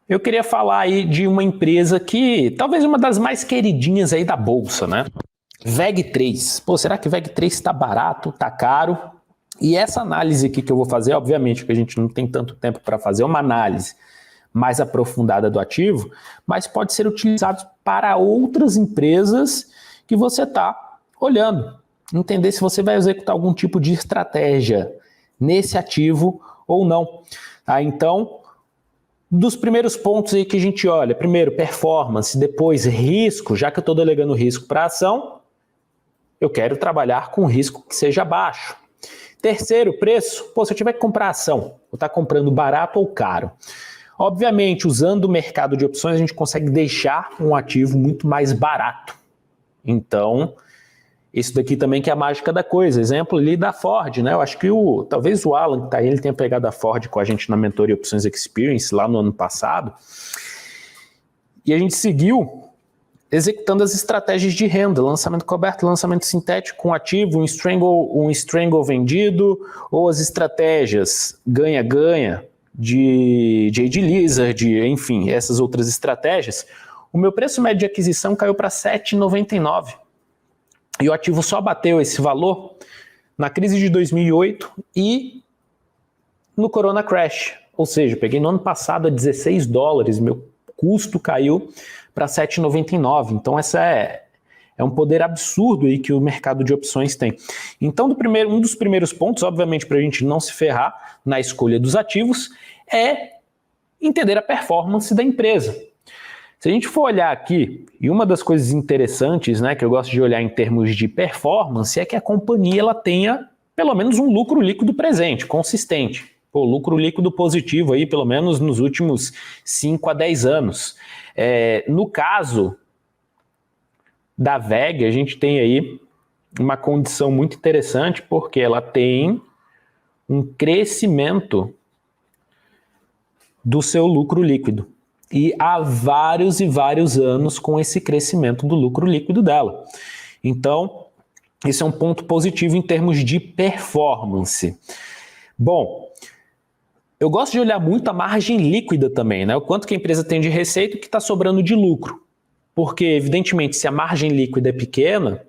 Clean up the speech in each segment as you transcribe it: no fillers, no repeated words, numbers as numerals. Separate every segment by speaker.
Speaker 1: Eu queria falar aí de uma empresa que talvez uma das mais queridinhas aí da bolsa, né? VEG3. Pô, será que VEG3 está barato, está caro? E essa análise aqui que eu vou fazer, obviamente que a gente não tem tanto tempo para fazer uma análise mais aprofundada do ativo, mas pode ser utilizado para outras empresas que você está olhando. Entender se você vai executar algum tipo de estratégia nesse ativo ou não. Tá? Então, dos primeiros pontos aí que a gente olha, primeiro performance, depois risco, já que eu estou delegando risco para a ação, eu quero trabalhar com risco que seja baixo. Terceiro, preço. Pô, se eu tiver que comprar ação, vou estar comprando barato ou caro? Obviamente, usando o mercado de opções, a gente consegue deixar um ativo muito mais barato. Então, isso daqui também que é a mágica da coisa. Exemplo ali da Ford, né? Eu acho que talvez o Alan, que tá aí, ele tenha pegado a Ford com a gente na Mentoria Opções Experience, lá no ano passado. E a gente seguiu executando as estratégias de renda, lançamento coberto, lançamento sintético com ativo, um strangle vendido, ou as estratégias ganha-ganha de J.D. Lizard, enfim, essas outras estratégias. O meu preço médio de aquisição caiu para R$ 7,99. E o ativo só bateu esse valor na crise de 2008 e no Corona Crash. Ou seja, eu peguei no ano passado a $16, meu custo caiu para R$ 7,99. Então essa é um poder absurdo aí que o mercado de opções tem. Então um dos primeiros pontos, obviamente, para a gente não se ferrar na escolha dos ativos, é entender a performance da empresa. Se a gente for olhar aqui, e uma das coisas interessantes, né, que eu gosto de olhar em termos de performance, é que a companhia ela tenha pelo menos um lucro líquido presente, consistente. Pô, lucro líquido positivo aí, pelo menos nos últimos 5 a 10 anos. No caso da VEG, a gente tem aí uma condição muito interessante, porque ela tem um crescimento do seu lucro líquido. E há vários e vários anos com esse crescimento do lucro líquido dela. Então, esse é um ponto positivo em termos de performance. Bom, eu gosto de olhar muito a margem líquida também, né? O quanto que a empresa tem de receita e o que está sobrando de lucro. Porque, evidentemente, se a margem líquida é pequena,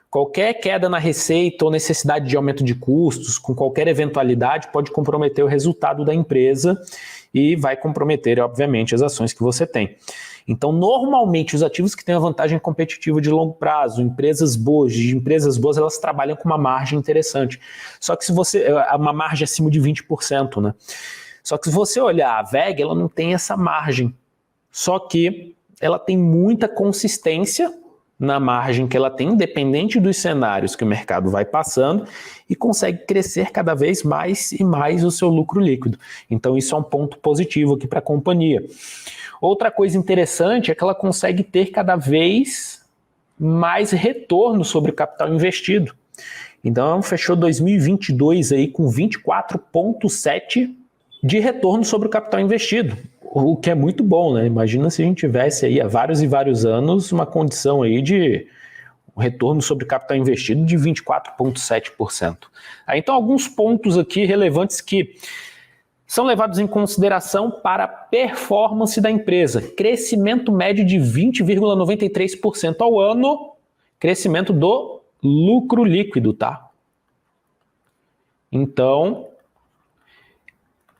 Speaker 1: qualquer queda na receita ou necessidade de aumento de custos, com qualquer eventualidade, pode comprometer o resultado da empresa e vai comprometer, obviamente, as ações que você tem. Então, normalmente, os ativos que têm uma vantagem competitiva de longo prazo, empresas boas, elas trabalham com uma margem interessante. Só que se você... uma margem acima de 20%, né? Só que se você olhar a VEG, ela não tem essa margem. Só que ela tem muita consistência na margem que ela tem, independente dos cenários que o mercado vai passando, e consegue crescer cada vez mais e mais o seu lucro líquido. Então isso é um ponto positivo aqui para a companhia. Outra coisa interessante é que ela consegue ter cada vez mais retorno sobre o capital investido. Então fechou 2022 aí com 24,7% de retorno sobre o capital investido. O que é muito bom, né? Imagina se a gente tivesse aí há vários e vários anos uma condição aí de um retorno sobre capital investido de 24,7%. Então, alguns pontos aqui relevantes que são levados em consideração para a performance da empresa. Crescimento médio de 20,93% ao ano, crescimento do lucro líquido, tá? Então,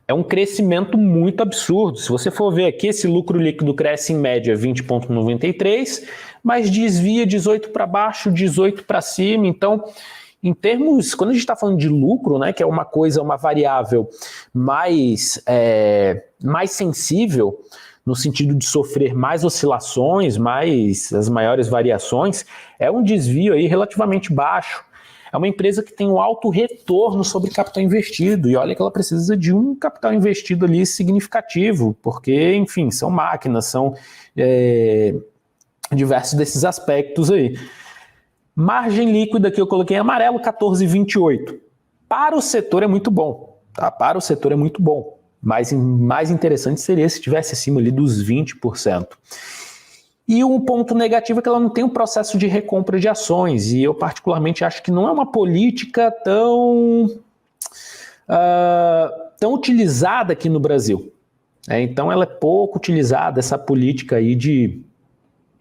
Speaker 1: é um crescimento muito absurdo. Se você for ver aqui, esse lucro líquido cresce em média 20,93%, mas desvia 18% para baixo, 18% para cima. Então, em termos, quando a gente está falando de lucro, né, que é uma coisa, uma variável mais sensível, no sentido de sofrer mais oscilações, as maiores variações, é um desvio aí relativamente baixo. É uma empresa que tem um alto retorno sobre capital investido, e olha que ela precisa de um capital investido ali significativo, porque, enfim, são máquinas, são diversos desses aspectos aí. Margem líquida que eu coloquei em amarelo, 14,28. Para o setor é muito bom, tá? Para o setor é muito bom, mas mais interessante seria se estivesse acima ali dos 20%. E um ponto negativo é que ela não tem um processo de recompra de ações, e eu particularmente acho que não é uma política tão utilizada aqui no Brasil. Então ela é pouco utilizada, essa política aí de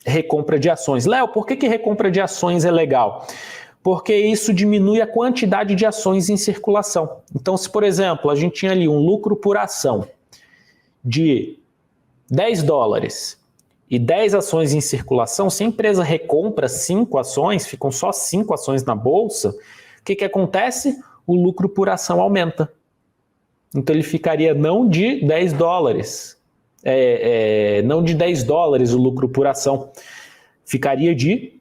Speaker 1: recompra de ações. Léo, por que recompra de ações é legal? Porque isso diminui a quantidade de ações em circulação. Então, se, por exemplo, a gente tinha ali um lucro por ação de $10 e 10 ações em circulação, se a empresa recompra 5 ações, ficam só 5 ações na bolsa, o que acontece? O lucro por ação aumenta. Então ele ficaria não de $10, não de $10 o lucro por ação, ficaria de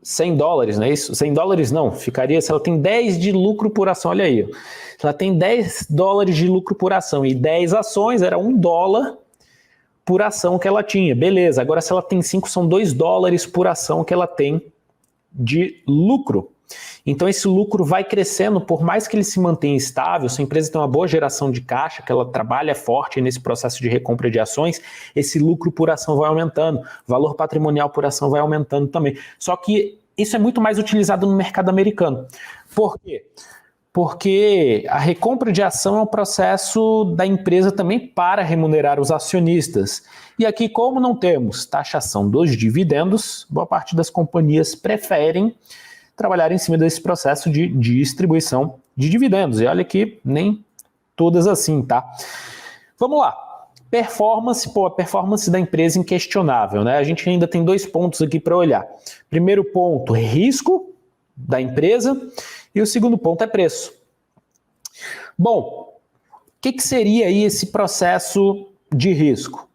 Speaker 1: $100, não é isso? $100 não, ficaria se ela tem 10 de lucro por ação, olha aí. Se ela tem $10 de lucro por ação e 10 ações, era $1 por ação que ela tinha, beleza. Agora se ela tem 5, são $2 por ação que ela tem de lucro. Então esse lucro vai crescendo, por mais que ele se mantenha estável, se a empresa tem uma boa geração de caixa, que ela trabalha forte nesse processo de recompra de ações, esse lucro por ação vai aumentando, o valor patrimonial por ação vai aumentando também. Só que isso é muito mais utilizado no mercado americano. Por quê? Porque a recompra de ação é um processo da empresa também para remunerar os acionistas. E aqui, como não temos taxação dos dividendos, boa parte das companhias preferem trabalhar em cima desse processo de distribuição de dividendos. E olha que nem todas assim, tá? Vamos lá. Performance, a performance da empresa inquestionável, né? A gente ainda tem 2 pontos aqui para olhar. Primeiro ponto, risco da empresa, e o segundo ponto é preço. Bom, o que seria aí esse processo de risco?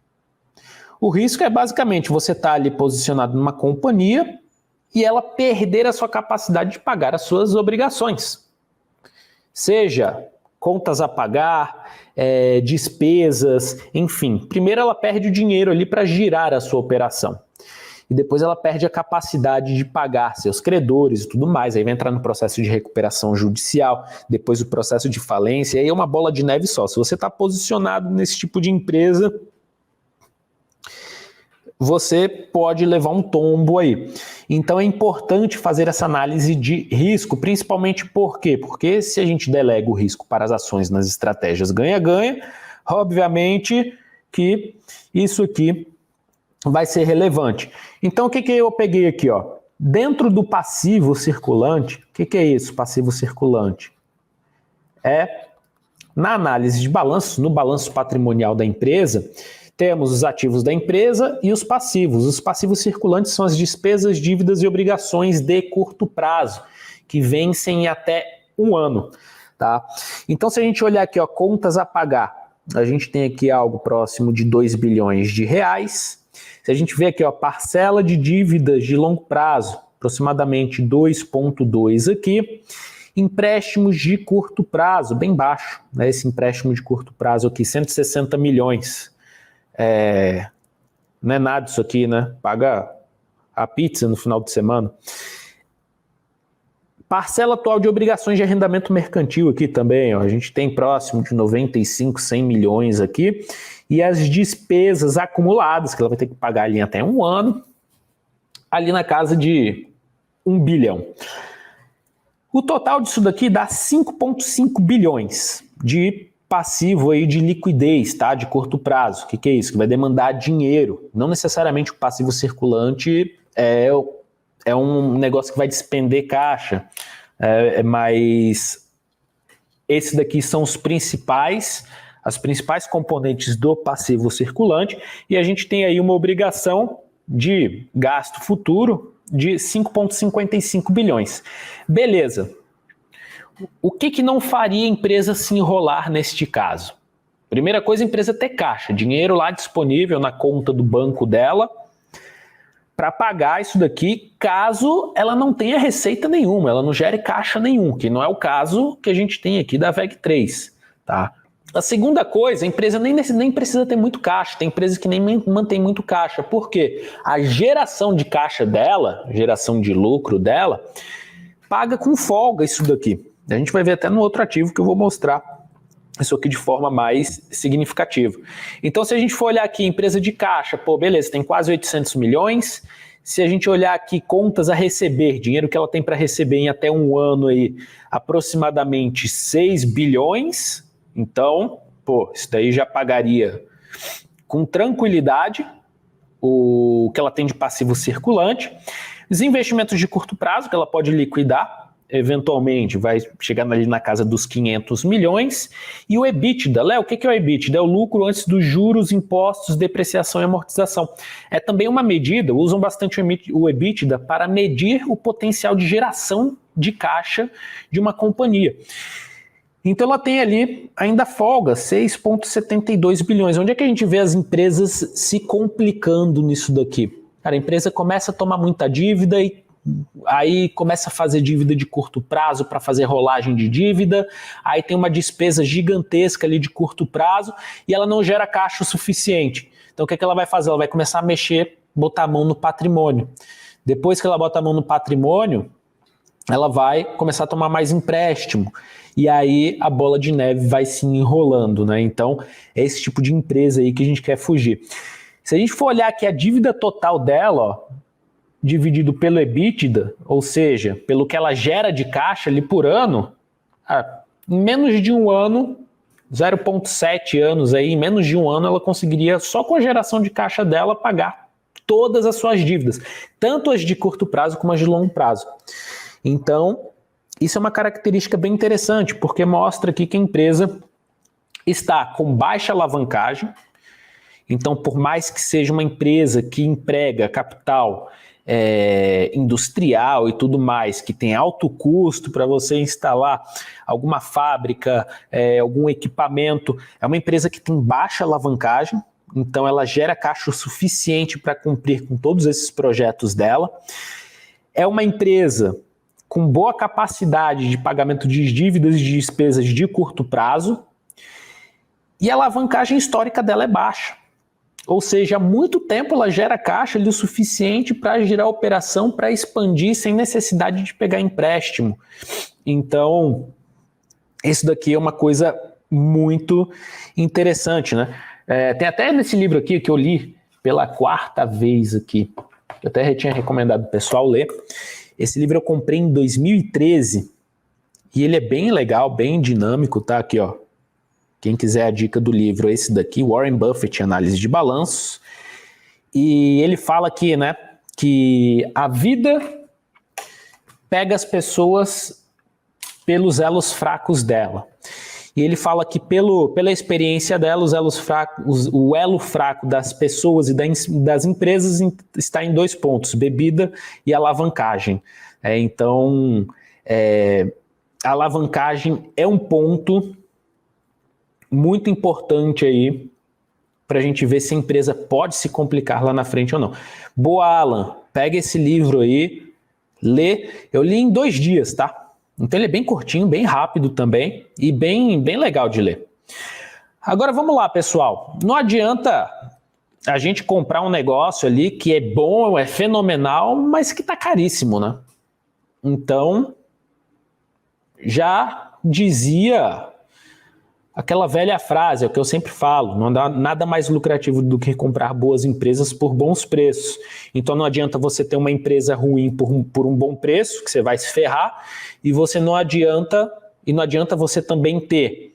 Speaker 1: O risco é basicamente você estar ali posicionado numa companhia e ela perder a sua capacidade de pagar as suas obrigações. Seja contas a pagar, despesas, enfim. Primeiro ela perde o dinheiro ali para girar a sua operação. E depois ela perde a capacidade de pagar seus credores e tudo mais. Aí vai entrar no processo de recuperação judicial, depois o processo de falência, e aí é uma bola de neve só. Se você está posicionado nesse tipo de empresa, você pode levar um tombo aí. Então é importante fazer essa análise de risco, principalmente por quê? Porque se a gente delega o risco para as ações nas estratégias ganha-ganha, obviamente que isso aqui vai ser relevante. Então o que eu peguei aqui? Ó? Dentro do passivo circulante, o que é isso, passivo circulante? Na análise de balanço, no balanço patrimonial da empresa, temos os ativos da empresa e os passivos. Os passivos circulantes são as despesas, dívidas e obrigações de curto prazo, que vencem em até 1 ano. Tá? Então, se a gente olhar aqui, ó, contas a pagar, a gente tem aqui algo próximo de R$2 bilhões. Se a gente vê aqui, ó, parcela de dívidas de longo prazo, aproximadamente 2,2 aqui. Empréstimos de curto prazo, bem baixo, né? Esse empréstimo de curto prazo aqui, 160 milhões. Não é nada isso aqui, né? Paga a pizza no final de semana. Parcela atual de obrigações de arrendamento mercantil aqui também, ó. A gente tem próximo de 95, 100 milhões aqui. E as despesas acumuladas, que ela vai ter que pagar ali até 1 ano, ali na casa de 1 bilhão. O total disso daqui dá 5,5 bilhões de passivo aí de liquidez, tá? De curto prazo. O que é isso? Que vai demandar dinheiro. Não necessariamente o passivo circulante é um negócio que vai despender caixa, mas esses daqui são as principais componentes do passivo circulante, e a gente tem aí uma obrigação de gasto futuro de 5,55 bilhões. Beleza. O que não faria a empresa se enrolar neste caso? Primeira coisa, a empresa ter caixa, dinheiro lá disponível na conta do banco dela para pagar isso daqui, caso ela não tenha receita nenhuma, ela não gere caixa nenhum, que não é o caso que a gente tem aqui da VEG3, tá? A segunda coisa, a empresa nem precisa ter muito caixa, tem empresas que nem mantém muito caixa, por quê? A geração de caixa dela, geração de lucro dela, paga com folga isso daqui. A gente vai ver até no outro ativo que eu vou mostrar isso aqui de forma mais significativa. Então, se a gente for olhar aqui, empresa de caixa, beleza, tem quase 800 milhões. Se a gente olhar aqui, contas a receber, dinheiro que ela tem para receber em até 1 ano aí, aproximadamente 6 bilhões. Então, isso daí já pagaria com tranquilidade o que ela tem de passivo circulante, os investimentos de curto prazo que ela pode liquidar, eventualmente vai chegar ali na casa dos 500 milhões, e o EBITDA. Léo, o que é o EBITDA? É o lucro antes dos juros, impostos, depreciação e amortização. É também uma medida, usam bastante o EBITDA para medir o potencial de geração de caixa de uma companhia. Então ela tem ali ainda folga, 6,72 bilhões. Onde é que a gente vê as empresas se complicando nisso daqui? Cara, a empresa começa a tomar muita dívida e aí começa a fazer dívida de curto prazo para fazer rolagem de dívida, aí tem uma despesa gigantesca ali de curto prazo e ela não gera caixa o suficiente. Então o que ela vai fazer? Ela vai começar a mexer, botar a mão no patrimônio. Depois que ela bota a mão no patrimônio, ela vai começar a tomar mais empréstimo. E aí a bola de neve vai se enrolando, né? Então é esse tipo de empresa aí que a gente quer fugir. Se a gente for olhar aqui a dívida total dela, ó, dividido pelo EBITDA, ou seja, pelo que ela gera de caixa ali por ano, em menos de um ano, 0,7 anos aí, em menos de um ano ela conseguiria, só com a geração de caixa dela, pagar todas as suas dívidas, tanto as de curto prazo como as de longo prazo. Então, isso é uma característica bem interessante, porque mostra aqui que a empresa está com baixa alavancagem. Então, por mais que seja uma empresa que emprega capital industrial e tudo mais, que tem alto custo para você instalar alguma fábrica, algum equipamento, é uma empresa que tem baixa alavancagem, então ela gera caixa o suficiente para cumprir com todos esses projetos dela. É uma empresa com boa capacidade de pagamento de dívidas e de despesas de curto prazo, e a alavancagem histórica dela é baixa. Ou seja, há muito tempo ela gera caixa ali o suficiente para girar a operação, para expandir sem necessidade de pegar empréstimo. Então, isso daqui é uma coisa muito interessante, né? Tem até nesse livro aqui que eu li pela 4ª vez aqui, eu até tinha recomendado o pessoal ler. Esse livro eu comprei em 2013 e ele é bem legal, bem dinâmico, tá? Aqui, ó. Quem quiser a dica do livro, esse daqui, Warren Buffett, Análise de Balanços. E ele fala aqui, né, que a vida pega as pessoas pelos elos fracos dela. E ele fala que pela experiência dela, o elo fraco das pessoas e das empresas está em 2 pontos, bebida e alavancagem. Então, a alavancagem é um ponto muito importante aí para a gente ver se a empresa pode se complicar lá na frente ou não. Boa, Alan, pega esse livro aí, lê. Eu li em 2 dias, tá? Então ele é bem curtinho, bem rápido também e bem legal de ler. Agora vamos lá, pessoal. Não adianta a gente comprar um negócio ali que é bom, é fenomenal, mas que tá caríssimo, né? Então, já dizia aquela velha frase, é o que eu sempre falo, não dá nada mais lucrativo do que comprar boas empresas por bons preços. Então não adianta você ter uma empresa ruim por um bom preço, que você vai se ferrar, e não adianta você também ter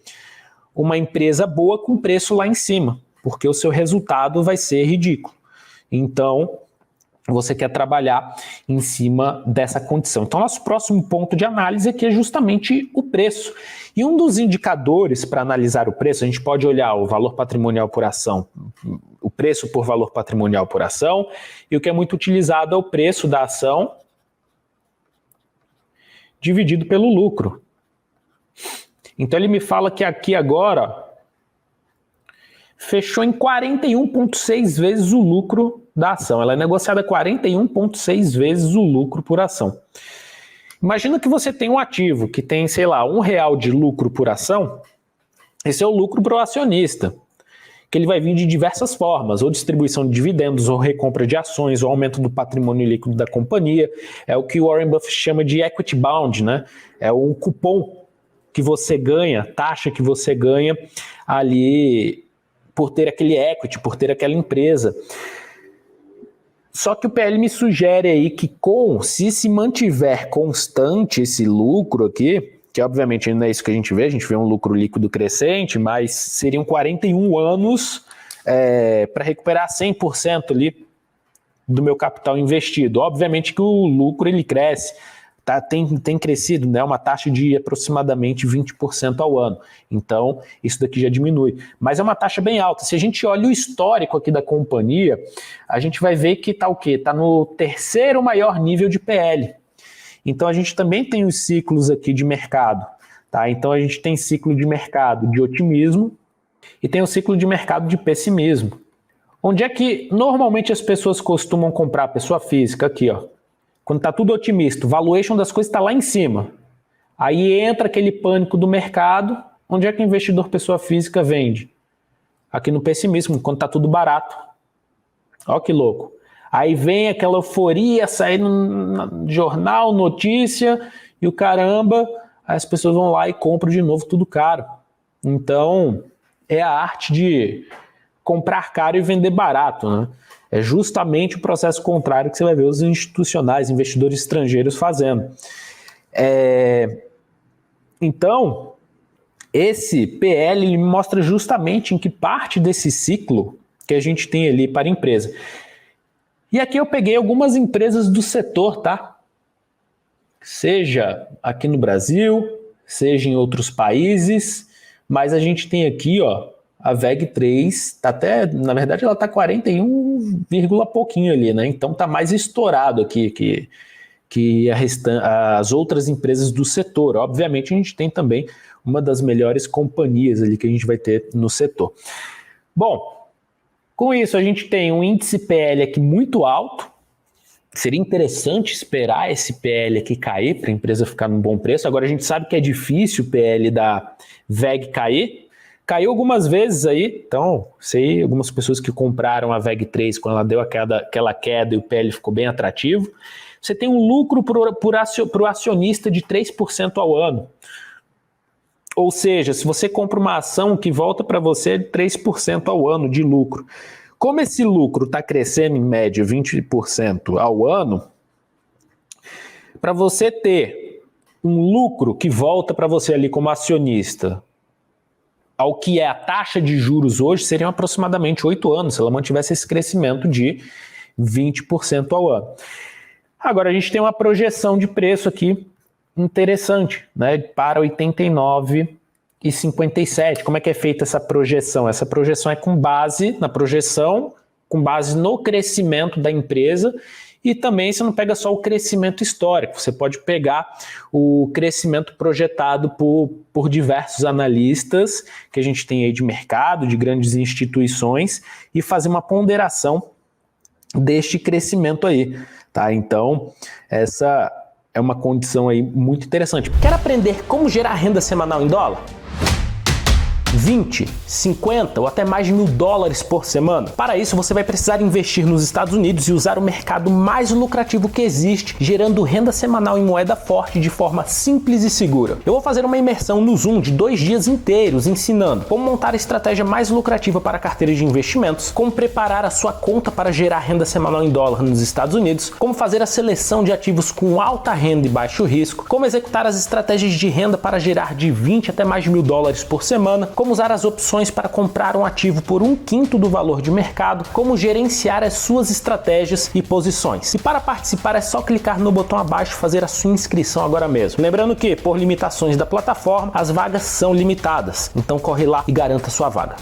Speaker 1: uma empresa boa com preço lá em cima, porque o seu resultado vai ser ridículo. Então, você quer trabalhar em cima dessa condição. Então, nosso próximo ponto de análise aqui é justamente o preço. E um dos indicadores para analisar o preço, a gente pode olhar o valor patrimonial por ação, o preço por valor patrimonial por ação, e o que é muito utilizado é o preço da ação dividido pelo lucro. Então, ele me fala que aqui agora fechou em 41,6 vezes o lucro da ação. Ela é negociada 41,6 vezes o lucro por ação. Imagina que você tem um ativo que tem, sei lá, R$1 de lucro por ação. Esse é o lucro para o acionista, que ele vai vir de diversas formas, ou distribuição de dividendos, ou recompra de ações, ou aumento do patrimônio líquido da companhia. É o que o Warren Buffett chama de equity bound, né? É um cupom que você ganha, taxa que você ganha ali por ter aquele equity, por ter aquela empresa. Só que o PL me sugere aí que se mantiver constante esse lucro aqui, que obviamente não é isso que a gente vê um lucro líquido crescente, mas seriam 41 anos para recuperar 100% ali do meu capital investido. Obviamente que o lucro ele cresce, tá, tem crescido, né, uma taxa de aproximadamente 20% ao ano. Então, isso daqui já diminui. Mas é uma taxa bem alta. Se a gente olha o histórico aqui da companhia, a gente vai ver que está o quê? Está no terceiro maior nível de PL. Então, a gente também tem os ciclos aqui de mercado. Tá? Então, a gente tem ciclo de mercado de otimismo e tem o ciclo de mercado de pessimismo. Onde é que normalmente as pessoas costumam comprar? Pessoa física aqui, ó. Quando está tudo otimista, o valuation das coisas está lá em cima. Aí entra aquele pânico do mercado, onde é que o investidor pessoa física vende? Aqui no pessimismo, quando está tudo barato. Olha que louco. Aí vem aquela euforia, sair no jornal, notícia, e o caramba, aí as pessoas vão lá e compram de novo tudo caro. Então, é a arte de comprar caro e vender barato, né? É justamente o processo contrário que você vai ver os institucionais, investidores estrangeiros fazendo. Então, esse PL ele mostra justamente em que parte desse ciclo que a gente tem ali para a empresa. E aqui eu peguei algumas empresas do setor, tá? Seja aqui no Brasil, seja em outros países, mas a gente tem aqui, ó, a VEG3, tá até, na verdade ela tá 41, pouquinho ali, né? Então tá mais estourado aqui que as outras empresas do setor. Obviamente a gente tem também uma das melhores companhias ali que a gente vai ter no setor. Bom, com isso a gente tem um índice PL aqui muito alto. Seria interessante esperar esse PL aqui cair para a empresa ficar num bom preço. Agora a gente sabe que é difícil o PL da VEG cair. Caiu algumas vezes aí, então sei algumas pessoas que compraram a VEG3 quando ela deu aquela queda e o PL ficou bem atrativo. Você tem um lucro para o acionista de 3% ao ano. Ou seja, se você compra uma ação que volta para você 3% ao ano de lucro. Como esse lucro está crescendo em média 20% ao ano, para você ter um lucro que volta para você ali como acionista ao que é a taxa de juros hoje, seriam aproximadamente 8 anos, se ela mantivesse esse crescimento de 20% ao ano. Agora a gente tem uma projeção de preço aqui interessante, né, para 89,57. Como é que é feita essa projeção? Essa projeção é com base na projeção, com base no crescimento da empresa. E também você não pega só o crescimento histórico, você pode pegar o crescimento projetado por diversos analistas que a gente tem aí de mercado, de grandes instituições, e fazer uma ponderação deste crescimento aí, tá? Então, essa é uma condição aí muito interessante. Quer aprender como gerar renda semanal em dólar? 20, 50 ou até mais de $1.000 por semana? Para isso, você vai precisar investir nos Estados Unidos e usar o mercado mais lucrativo que existe, gerando renda semanal em moeda forte de forma simples e segura. Eu vou fazer uma imersão no Zoom de 2 dias inteiros, ensinando como montar a estratégia mais lucrativa para a carteira de investimentos, como preparar a sua conta para gerar renda semanal em dólar nos Estados Unidos, como fazer a seleção de ativos com alta renda e baixo risco, como executar as estratégias de renda para gerar de 20 até mais de $1.000 por semana, como usar as opções para comprar um ativo por 1/5 do valor de mercado, como gerenciar as suas estratégias e posições. E para participar é só clicar no botão abaixo e fazer a sua inscrição agora mesmo. Lembrando que, por limitações da plataforma, as vagas são limitadas, então corre lá e garanta sua vaga.